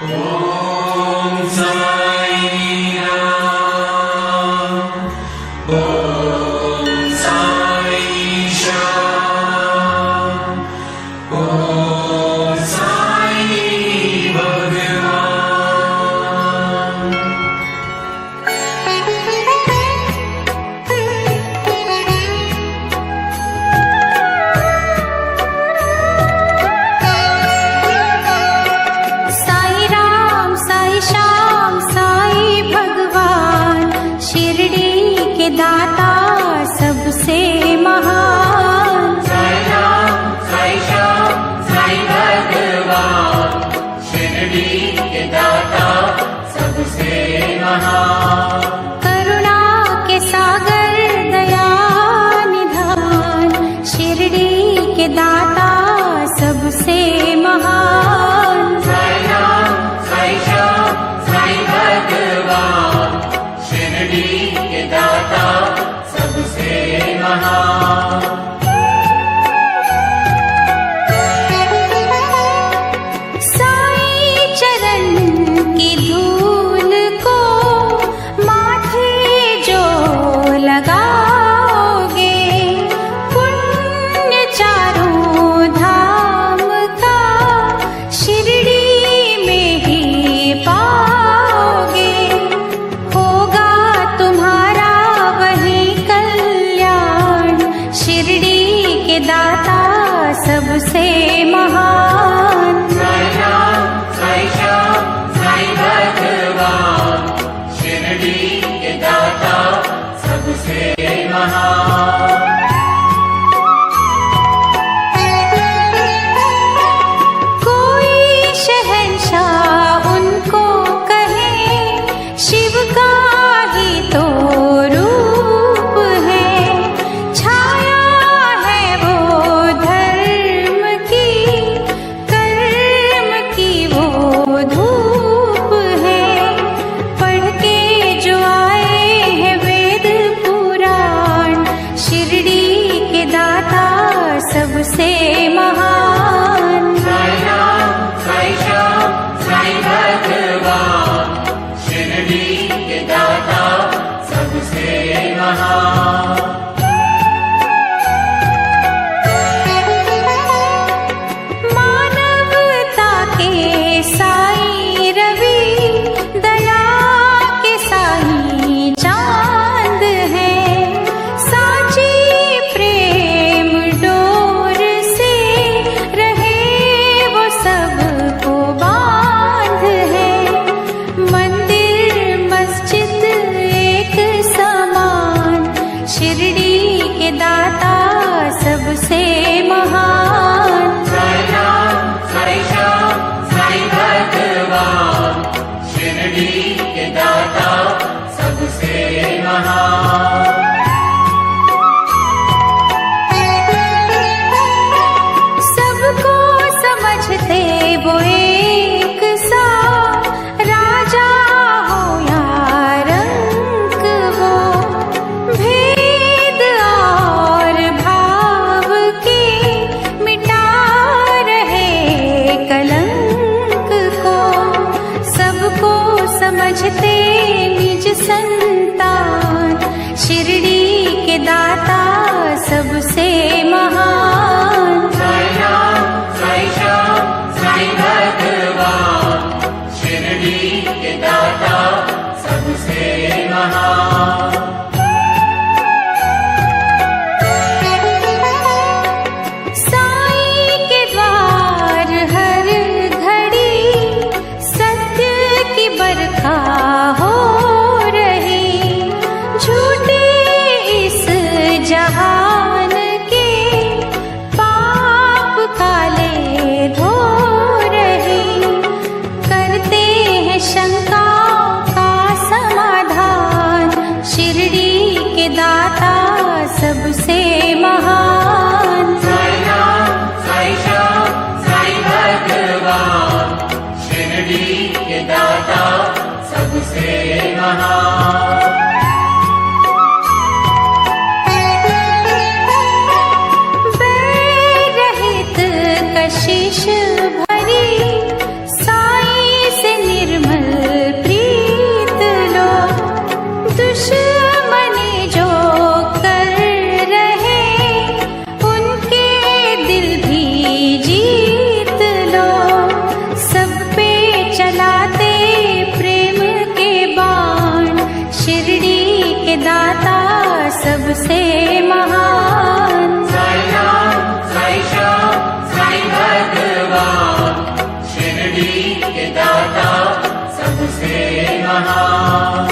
ओम साई राम, ओम साई श्याम, ओम साई भगवान। साई राम साई श्याम साई भगवान, शिरडी के दाता सबसे महान। साई राम साई श्याम साई भगवान, शिरडी के दाता सबसे महान। करुणा के सागर दया निधान, शिरडी के दाता सबसे महान। साई राम साई श्याम साई भगवान, शिरडी के दाता सबसे महान। साई चरण की धूल को माथे जो लगाओगे, पुण्य चारों धाम का शिरडी में ही पाओगे। होगा तुम्हारा वही कल्याण, शिरडी के दाता सबसे महान। साई राम साई श्याम साई भगवान, शिरडी के दाता सबसे महान। कोई शहंशाह उनको कहे, शिव का ही तो रूप है। छाया है वो धर्म की, कर्म की वो धूप है। पढ़ के जो आए हैं वेद पुराण, शिरडी के दाता सबसे महान। साई राम साई श्याम साई भगवान, शिरडी के दाता सबसे महान। मानवता के साई रवि, दया के साई चांद है। साची प्रेम डोर से रहे वो सबको बांध है। मंदिर मस्जिद एक समान, शिरडी के दाता सबसे महान। साई राम साई श्याम साई भगवान, शिरडी के दाता सबसे महान। सबको समझते वो एक सा, राजा हो या रंक वो। भेद और भाव के मिटा रहे कलंक को। सबको समझते निज संतान, शिरडी के दाता सबसे महान। साई राम साई श्याम साई भगवान, शिरडी के दाता सबसे महान। साई के द्वार हर घड़ी सत्य की बरखा हो रही। झूठे इस जहान के पाप काले धो रही। करते हैं शंका का समाधान, शिरडी के दाता सबसे महान। साई राम साई श्याम साई भगवान, शिरडी के दाता सबसे महान। बैर रहित कशिश भरी, साई से सबसे महान। साई राम साई श्याम साई भगवान, शिरडी के दाता सबसे महान।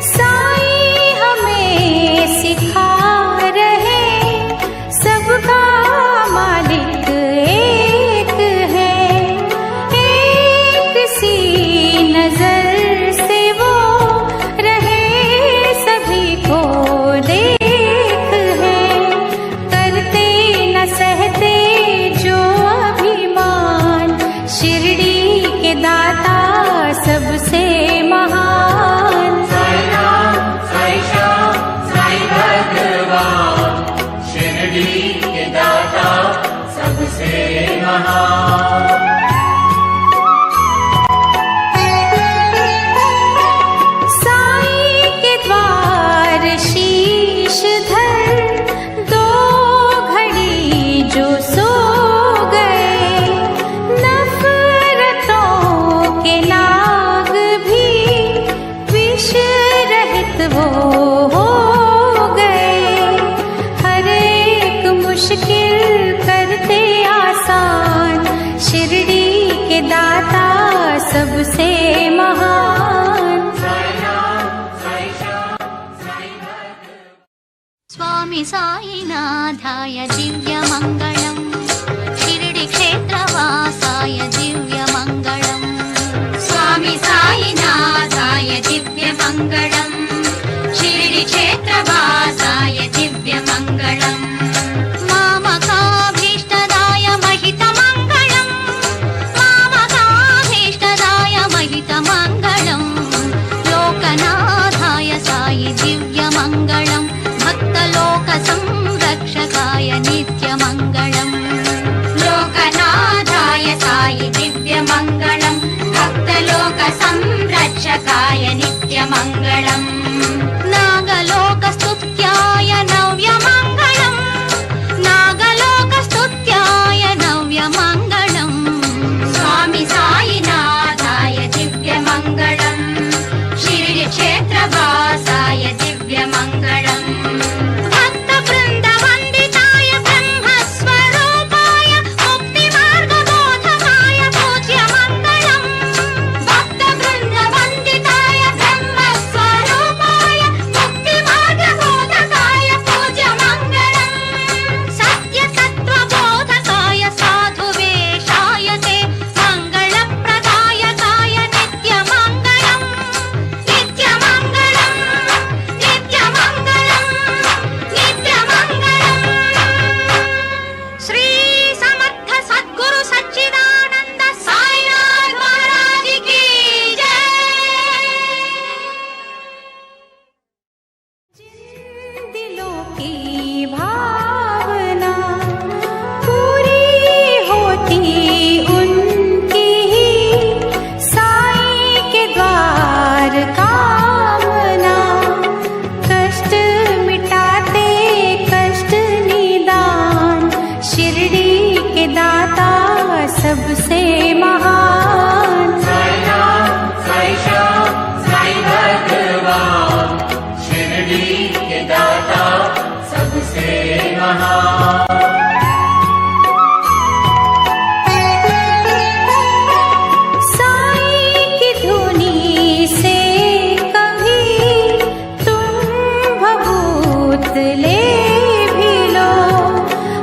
साई हमें सिखा रहे सबका मालिक एक है, एक सी नजर से वो रहे सभी को देख है, करते न सहते जो अभिमान, शिरडी के दाता सबसे महान। साई राम साई श्याम साई भगवान, शिरडी के दाता सबसे महान। साई के द्वार शीश धर दो घड़ी जो सो गए, नफरतों के नाग भी विष रहित वो हो गए, हर एक मुश्किल करते आसान, शिरडी के दाता सबसे महान। साई राम साई श्याम साई भगवान। स्वामी साईनाथाय दिव्यमङ्गलम्, शिरडी क्षेत्रवासाय दिव्यमङ्गलम्। स्वामी साईनाथाय दिव्यमङ्गलम्, शिरडी क्षेत्रवासाय दिव्यमङ्गलम्। मामकाभीष्टदाय महितमङ्गलम्, मामकाभीष्टदाय महितमङ्गलम्। लोकनाथाय साई दिव्यमङ्गलम्, भक्तलोकसंरक्षकाय नित्यमङ्गलम्। लोकनाथाय साई दिव्यमङ्गलम्, भक्तलोकसंरक्षकाय नित्यमङ्गलम्। नागलोकस्तुत्याय नव्यमङ्गलम्, नागलोकस्तुत्याय नव्यमङ्गलम्। स्वामी साईनाथाय दिव्यमङ्गलम्, शिरडी क्षेत्रवासाय दिव्यमङ्गलम्। भक्तवृन्दवन्दिताय ब्रह्मस्वरूपाय मुक्तिमार्गबोधकाय पूज्यमङ्गलम्। भक्तवृन्दवन्दिताय ब्रह्मस्वरूपाय मुक्तिमार्गबोधकाय पूज्यमङ्गलम्। सत्यतत्त्वबोधकाय साधुवेशाय ते मङ्गलप्रदायकाय नित्यमङ्गलम्। नित्यमङ्गलम् नित्यमङ्गलम् नित्यमङ्गलम्। श्री समर्थ सद्गुरु सच्चिदानंद साईनाथ महाराज की जय। जिन दिलों की भावना पूरी होती उनकी ही, साई के द्वार कामना, कष्ट मिटाते कष्ट निदान, शिरडी के दाता सबसे महान। साई राम साई श्याम साई भगवान, शिरडी के दाता सबसे महान। साई की धुनी से कभी तुम भभूत ले भी लो,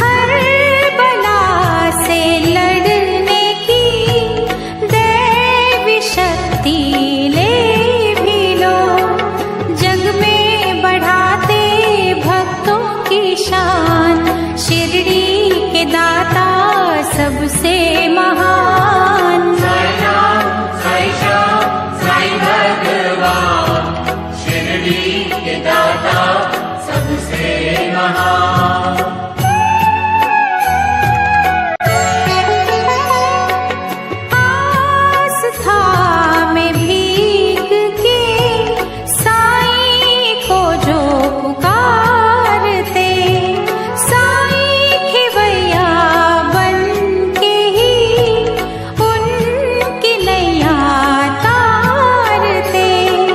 हर बला से लड़ने की दैवी शक्ति ले भी लो, जग में बढ़ाते भक्तों की शान, शिरडी के दाता सबसे महान।